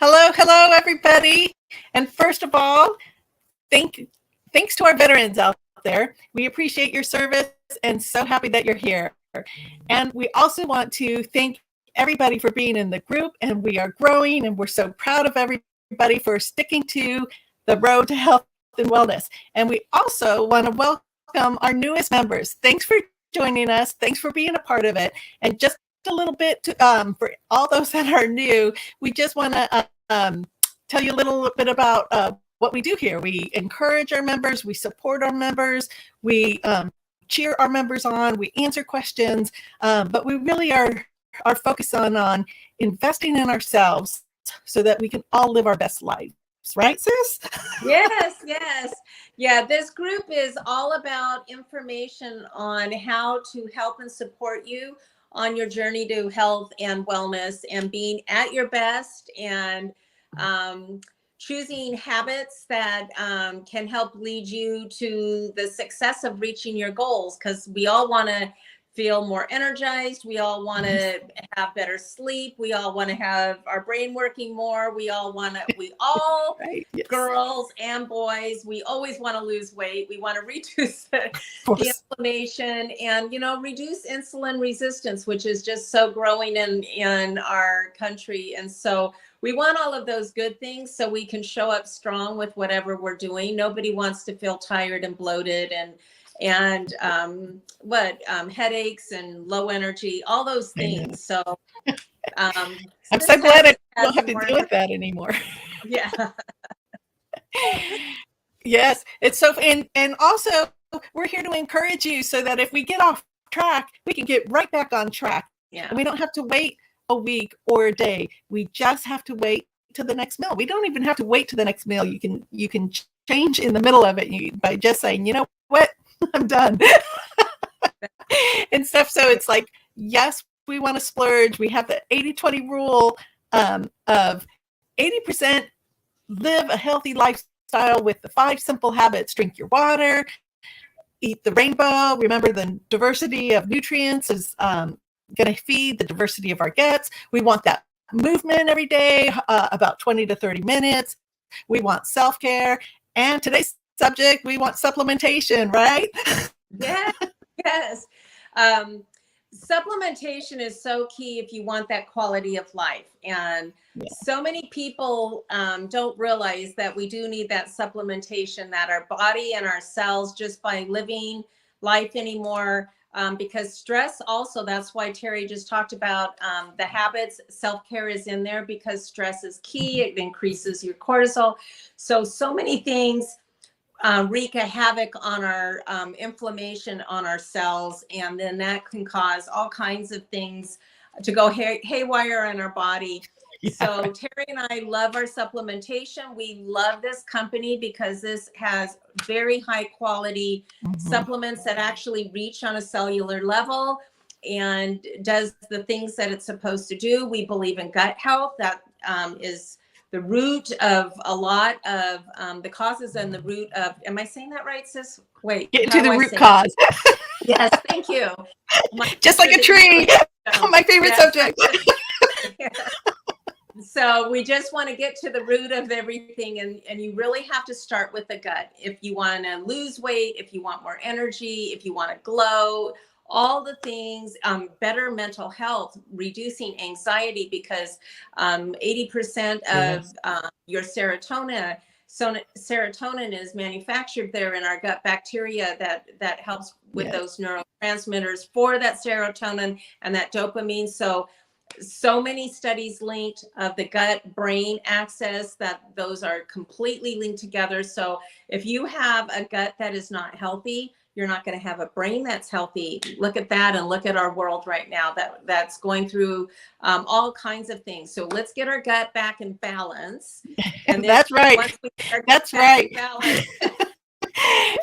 Hello, everybody. And first of all, thanks to our veterans out there. We appreciate your service and so happy that you're here. And we also want to thank everybody for being in the group, and we are growing, and we're so proud of everybody for sticking to the road to health and wellness. And we also want to welcome our newest members. Thanks for joining us. Thanks for being a part of it. And just a little bit for all those that are new, we just want to tell you a little bit about what we do here. We encourage our members, we support our members, we cheer our members on, we answer questions, but we really are focused on investing in ourselves so that we can all live our best lives. Right, sis? Yes. Yeah, this group is all about information on how to help and support you on your journey to health and wellness and being at your best and choosing habits that can help lead you to the success of reaching your goals, because we all want to feel more energized. We all want to have better sleep. We all want to have our brain working more. We all, right, yes. Girls and boys, we always want to lose weight. We want to reduce the inflammation and, reduce insulin resistance, which is just so growing in our country. And so we want all of those good things so we can show up strong with whatever we're doing. Nobody wants to feel tired and bloated and headaches and low energy, all those things. So I'm so glad I don't have to deal with that anymore. Yeah. Yes, it's so, and also we're here to encourage you so that if we get off track, we can get right back on track. Yeah. And we don't have to wait a week or a day. We just have to wait to the next meal. We don't even have to wait to the next meal. You can change in the middle of it by just saying, you know what? I'm done. And stuff. So it's like, yes, we want to splurge. We have the 80-20 rule of 80% live a healthy lifestyle with the 5 simple habits. Drink your water, eat the rainbow. Remember, the diversity of nutrients is going to feed the diversity of our guts. We want that movement every day, about 20 to 30 minutes. We want self-care. And today's subject, we want supplementation, right? Yes. Supplementation is so key if you want that quality of life. And so many people don't realize that we do need that supplementation, that our body and our cells, just by living life anymore, because stress also, that's why Terry just talked about the habits. Self-care is in there because stress is key. It increases your cortisol. So many things wreak a havoc on our inflammation on our cells, and then that can cause all kinds of things to go haywire in our body. Yeah. So Terry and I love our supplementation. We love this company because this has very high quality supplements that actually reach on a cellular level and does the things that it's supposed to do. We believe in gut health. That is the root of a lot of the causes and the root of, am I saying that right, sis? Wait. Get to the root cause. Yes, thank you. Just like a tree. My favorite subject. So we just want to get to the root of everything, and you really have to start with the gut. If you want to lose weight, if you want more energy, if you want to glow, all the things, better mental health, reducing anxiety, because 80% of your serotonin. So serotonin is manufactured there in our gut bacteria that helps with those neurotransmitters for that serotonin and that dopamine. So many studies linked of the gut-brain axis, that those are completely linked together. So if you have a gut that is not healthy, you're not going to have a brain that's healthy. Look at that, and look at our world right now that's going through all kinds of things. So let's get our gut back in balance. And that's right. That's right.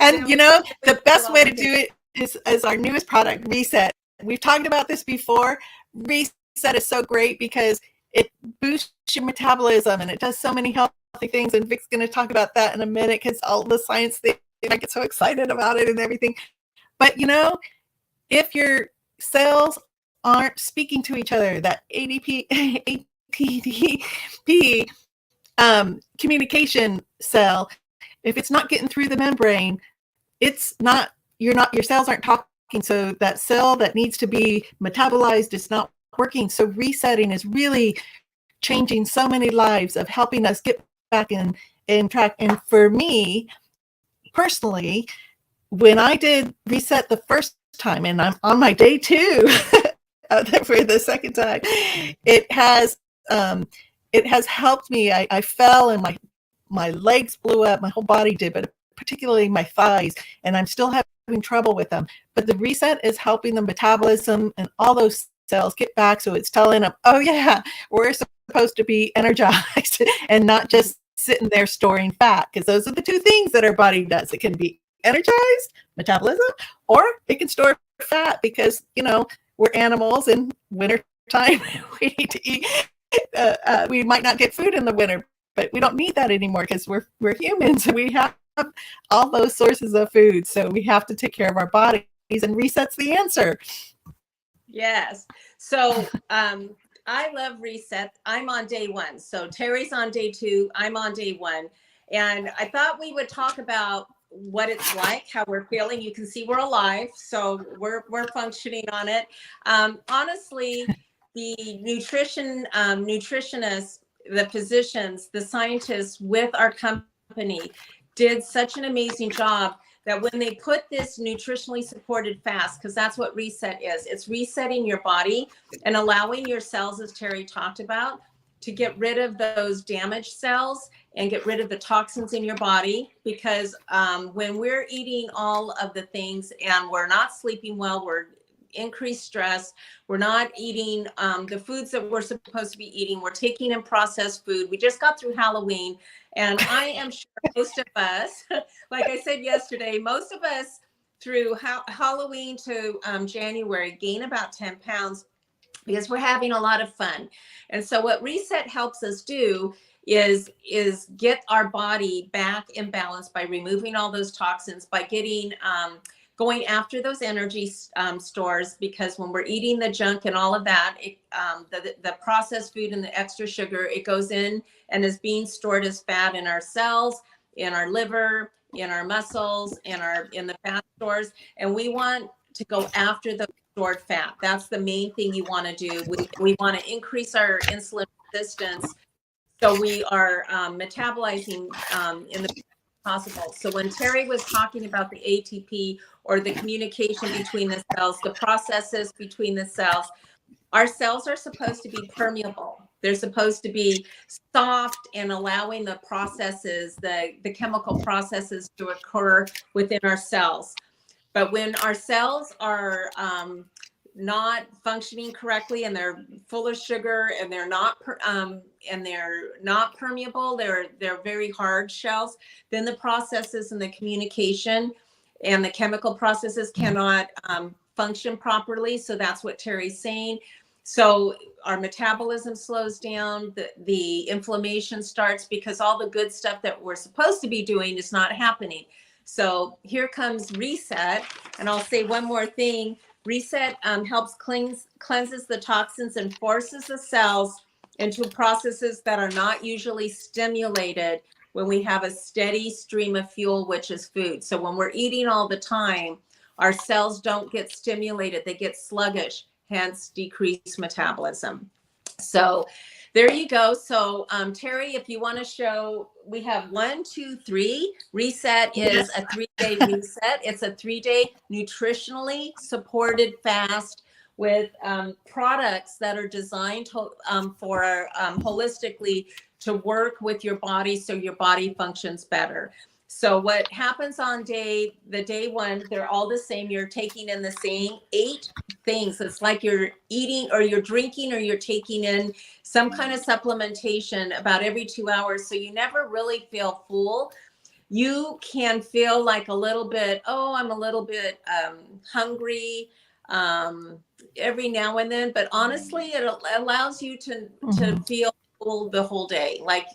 And the best way to do it is our newest product, Reset. We've talked about this before. Reset is so great because it boosts your metabolism and it does so many healthy things. And Vic's going to talk about that in a minute because all the science things, I get so excited about it and everything. But if your cells aren't speaking to each other, that ATP communication cell, if it's not getting through the membrane, it's not, your cells aren't talking. So that cell that needs to be metabolized is not working. So resetting is really changing so many lives, of helping us get back in track. And for me personally, when I did reset the first time, and I'm on my day 2 for the second time, it has helped me. I fell and my legs blew up, my whole body did, but particularly my thighs, and I'm still having trouble with them. But the reset is helping the metabolism and all those cells get back. So it's telling them, oh yeah, we're supposed to be energized and not just sitting there storing fat, because those are the two things that our body does. It can be energized, metabolism, or it can store fat, because we're animals, and winter time we need to eat. We might not get food in the winter, but we don't need that anymore, because we're humans and we have all those sources of food. So we have to take care of our bodies, and reset's the answer. Yes. So I love reset. I'm on day 1. So Terry's on day 2. I'm on day 1. And I thought we would talk about what it's like, how we're feeling. You can see we're alive, so we're functioning on it. Honestly, the nutritionists, the physicians, the scientists with our company did such an amazing job that when they put this nutritionally supported fast, because that's what reset is, it's resetting your body and allowing your cells, as Terry talked about, to get rid of those damaged cells and get rid of the toxins in your body. Because when we're eating all of the things and we're not sleeping well, we're increased stress, we're not eating the foods that we're supposed to be eating, we're taking in processed food. We just got through Halloween, and I am sure most of us, like I said yesterday, most of us through Halloween to January gain about 10 pounds because we're having a lot of fun. And so what reset helps us do is get our body back in balance by removing all those toxins, by getting going after those energy stores, because when we're eating the junk and all of that, the processed food and the extra sugar, it goes in and is being stored as fat in our cells, in our liver, in our muscles, in the fat stores. And we want to go after the stored fat. That's the main thing you want to do. We want to increase our insulin resistance, so we are metabolizing in the possible. So when Terry was talking about the ATP, or the communication between the cells, the processes between the cells, our cells are supposed to be permeable. They're supposed to be soft and allowing the processes, the chemical processes to occur within our cells. But when our cells are not functioning correctly, and they're full of sugar, and they're not permeable, they're very hard shells, then the processes and the communication and the chemical processes cannot function properly. So that's what Terry's saying. So our metabolism slows down, the inflammation starts, because all the good stuff that we're supposed to be doing is not happening. So here comes reset. And I'll say one more thing. Reset helps cleanses the toxins and forces the cells into processes that are not usually stimulated when we have a steady stream of fuel, which is food. So when we're eating all the time, our cells don't get stimulated, they get sluggish, hence decreased metabolism. So there you go. So Terry, if you want to show, we have 1, 2, 3. Reset is a 3-day reset. It's a 3-day nutritionally supported fast with products that are designed to, for holistically to work with your body, so your body functions better. So what happens on day 1, they're all the same. You're taking in the same 8 things. It's like you're eating, or you're drinking, or you're taking in some kind of supplementation about every 2 hours. So you never really feel full. You can feel like a little bit, I'm a little bit hungry every now and then. But honestly, it allows you to feel full the whole day. Like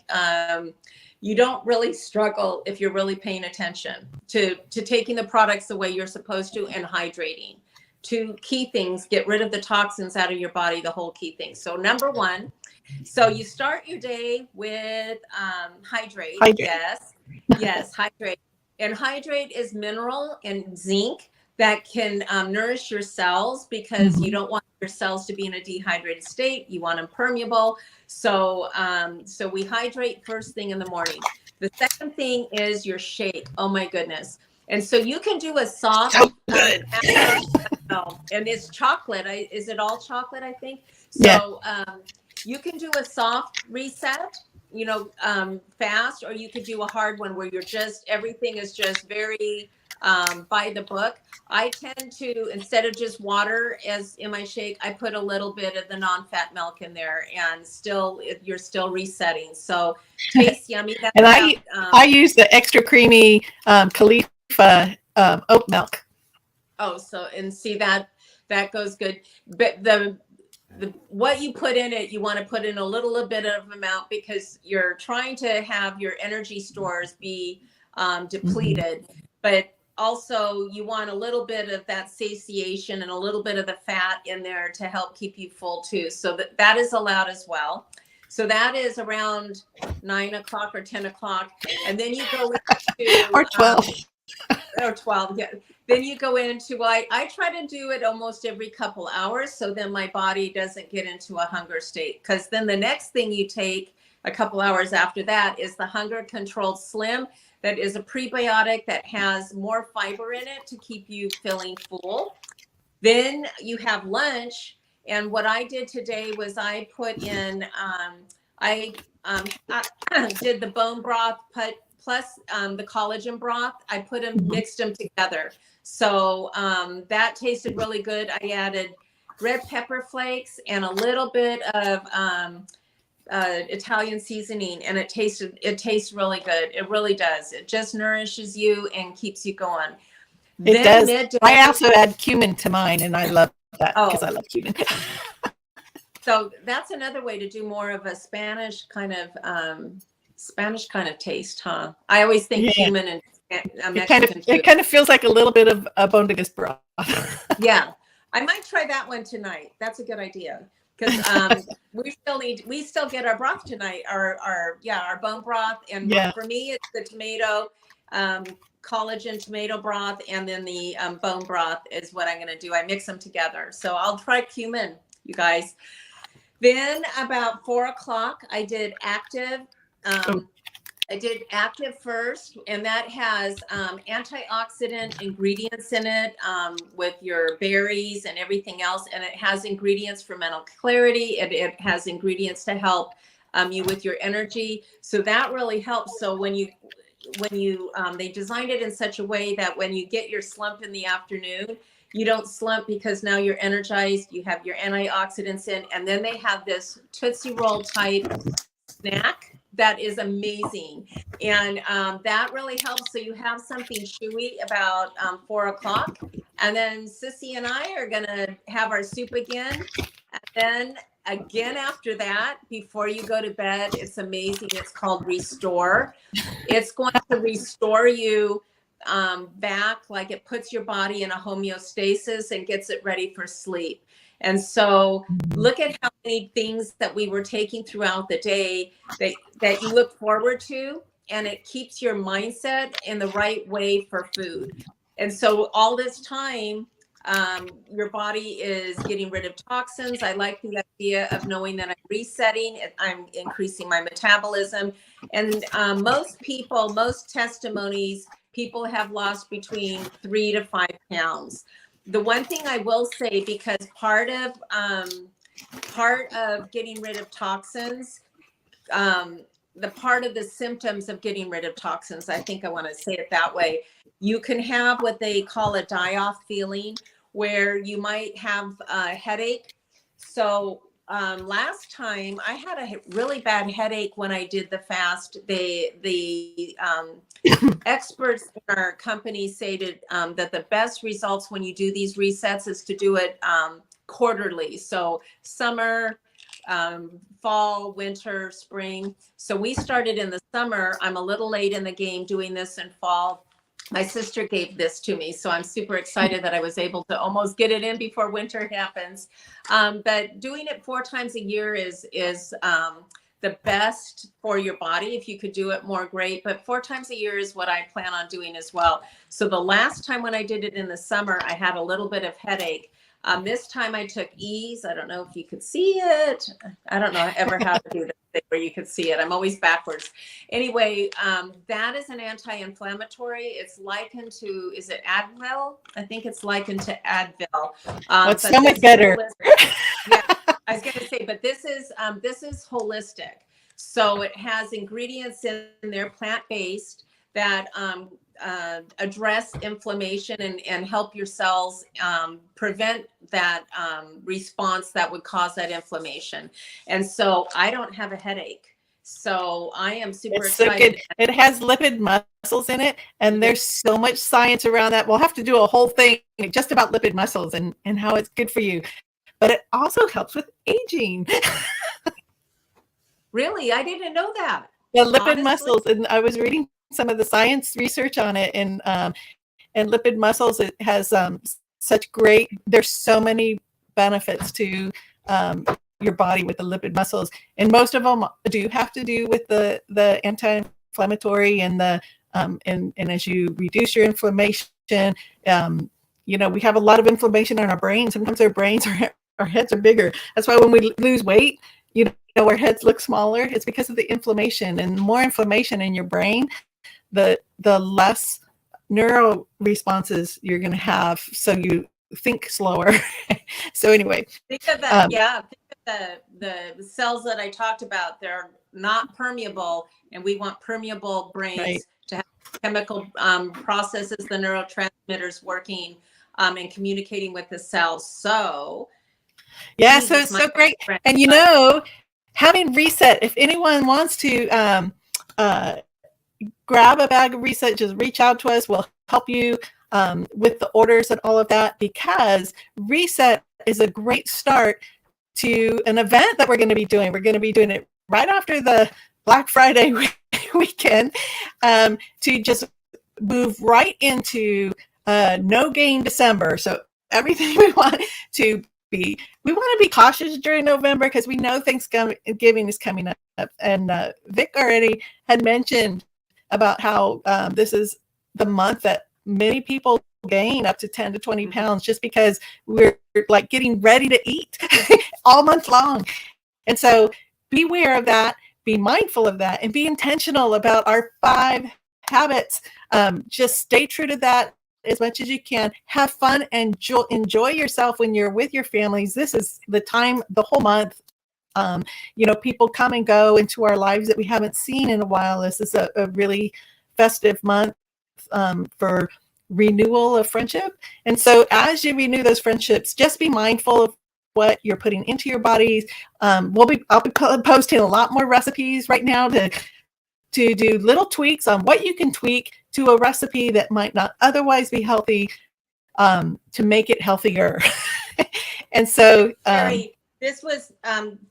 you don't really struggle if you're really paying attention to taking the products the way you're supposed to, and hydrating. 2 key things: get rid of the toxins out of your body, the whole key thing. So number 1, So you start your day with hydrate. Hydrate. Yes, hydrate. And hydrate is mineral and zinc that can nourish your cells, because you don't want your cells to be in a dehydrated state. You want them permeable. So, so we hydrate first thing in the morning. The second thing is your shake. Oh my goodness. And so you can do a soft, So good. and it's chocolate. Is it all chocolate? I think. Yeah. So you can do a soft reset, fast, or you could do a hard one where everything is just very by the book. I tend to, instead of just water as in my shake, I put a little bit of the non-fat milk in there, and you're still resetting. So tastes yummy. That's And about, I use the extra creamy Khalifa oat milk. and see that goes good. But the what you put in it, you want to put in a little bit of amount, because you're trying to have your energy stores be depleted, but also you want a little bit of that satiation and a little bit of the fat in there to help keep you full too. So that is allowed as well. So that is around 9 o'clock or 10 o'clock. And then you go into Or 12. Or 12, yeah. Then you go into, I try to do it almost every couple hours, so then my body doesn't get into a hunger state. Because then the next thing you take a couple hours after that is the Hunger Controlled Slim. That is a prebiotic that has more fiber in it to keep you feeling full. Then you have lunch. And what I did today was I put in, I did the bone broth plus the collagen broth. I put them, mixed them together. So that tasted really good. I added red pepper flakes and a little bit of Italian seasoning, and it tastes really good. It really does. It just nourishes you and keeps you going. It does. Midday, I also add cumin to mine, and I love that because I love cumin. So that's another way to do more of a Spanish kind of taste, huh? I always think cumin and Mexican it kind of feels like a little bit of a bondigas broth. Yeah, I might try that one tonight. That's a good idea, because we still get our broth tonight. Our bone broth, and for me it's the tomato, collagen tomato broth, and then the bone broth is what I'm going to do. I mix them together. So I'll try cumin, you guys. Then about 4 o'clock, I did active. I did active first, and that has antioxidant ingredients in it, with your berries and everything else. And it has ingredients for mental clarity. It has ingredients to help you with your energy. So that really helps. So when you they designed it in such a way that when you get your slump in the afternoon, you don't slump, because now you're energized, you have your antioxidants in, and then they have this Tootsie Roll type snack that is amazing. And that really helps. So you have something chewy about 4 o'clock. And then Sissy and I are going to have our soup again. And then again after that, before you go to bed, it's amazing. It's called Restore. It's going to restore you back, like it puts your body in a homeostasis and gets it ready for sleep. And so look at how many things that we were taking throughout the day that you look forward to, and it keeps your mindset in the right way for food. And so all this time, your body is getting rid of toxins. I like the idea of knowing that I'm resetting, I'm increasing my metabolism. And most testimonies, people have lost between 3 to 5 pounds. The one thing I will say, because part of getting rid of toxins, the part of the symptoms of getting rid of toxins, I think I want to say it that way, you can have what they call a die-off feeling, where you might have a headache. So last time I had a really bad headache when I did the fast. The experts in our company say that the best results when you do these resets is to do it quarterly. So summer, fall, winter, spring. So we started in the summer. I'm a little late in the game doing this in fall. My sister gave this to me, so I'm super excited that I was able to almost get it in before winter happens. But doing it 4 times a year is the best for your body. If you could do it more, great. But 4 times a year is what I plan on doing as well. So the last time when I did it in the summer, I had a little bit of headache. This time I took Ease. I don't know if you could see it. I don't know ever how to do this thing where you could see it. I'm always backwards. Anyway, that is an anti-inflammatory. It's likened to, is it Advil? I think it's likened to Advil. It's so much better. Yeah, I was going to say, but this is holistic. So it has ingredients in there, plant-based, that address inflammation and help your cells prevent that response that would cause that inflammation. And so I don't have a headache. So I am super excited. So good. It has lipid muscles in it, and there's so much science around that. We'll have to do a whole thing just about lipid muscles and how it's good for you. But it also helps with aging. Really? I didn't know that. The lipid muscles, and I was reading some of the science research on it, and lipid muscles, it has such great, there's so many benefits to your body with the lipid muscles, and most of them do have to do with the anti-inflammatory and the and as you reduce your inflammation, you know, we have a lot of inflammation in our brain. Sometimes our brains our heads are bigger. That's why when we lose weight, you know, our heads look smaller. It's because of the inflammation, and the more inflammation in your brain, the less neural responses you're going to have, so you think slower. So anyway, think of that. Think of the cells that I talked about. They're not permeable, and we want permeable brains, right, to have chemical processes, the neurotransmitters working and communicating with the cells. So yeah, so it's so great. And you know, having Reset, if anyone wants to grab a bag of Reset, just reach out to us. We'll help you with the orders and all of that, because Reset is a great start to an event that we're going to be doing. We're going to be doing it right after the Black Friday weekend, to just move right into No Gain December. So everything we want to be cautious during November, because we know Thanksgiving is coming up. And Vic already had mentioned about how this is the month that many people gain up to 10 to 20 pounds, just because we're like getting ready to eat all month long. And so beware of that, be mindful of that, and be intentional about our 5 habits. Just stay true to that as much as you can. Have fun and enjoy yourself when you're with your families. This is the time, the whole month. You know, people come and go into our lives that we haven't seen in a while. This is a really festive month for renewal of friendship. And so as you renew those friendships, just be mindful of what you're putting into your bodies. I'll be posting a lot more recipes right now to do little tweaks on what you can tweak to a recipe that might not otherwise be healthy, to make it healthier. And so this was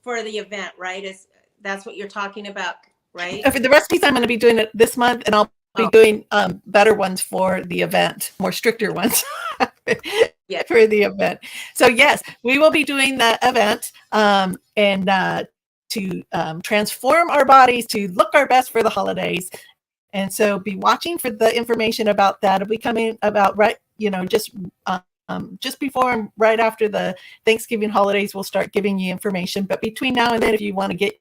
for the event, right? That's what you're talking about, right? For the recipes, I'm going to be doing it this month, and I'll be doing better ones for the event, more stricter ones for the event. So yes, we will be doing the event and to transform our bodies to look our best for the holidays. And so be watching for the information about that. It'll be coming about just before and right after the Thanksgiving holidays. We'll start giving you information. But between now and then, if you want to get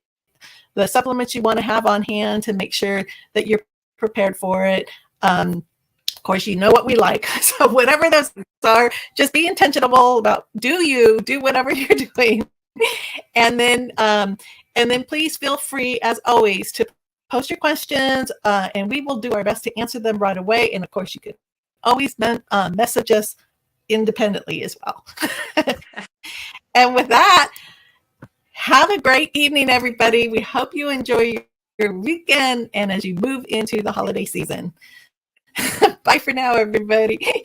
the supplements you want to have on hand to make sure that you're prepared for it. Of course, you know what we like. So whatever those are, just be intentional about do whatever you're doing. And then please feel free, as always, to post your questions, and we will do our best to answer them right away. And of course, you can always message us independently as well. And with that, have a great evening, everybody. We hope you enjoy your weekend and as you move into the holiday season. Bye for now, everybody.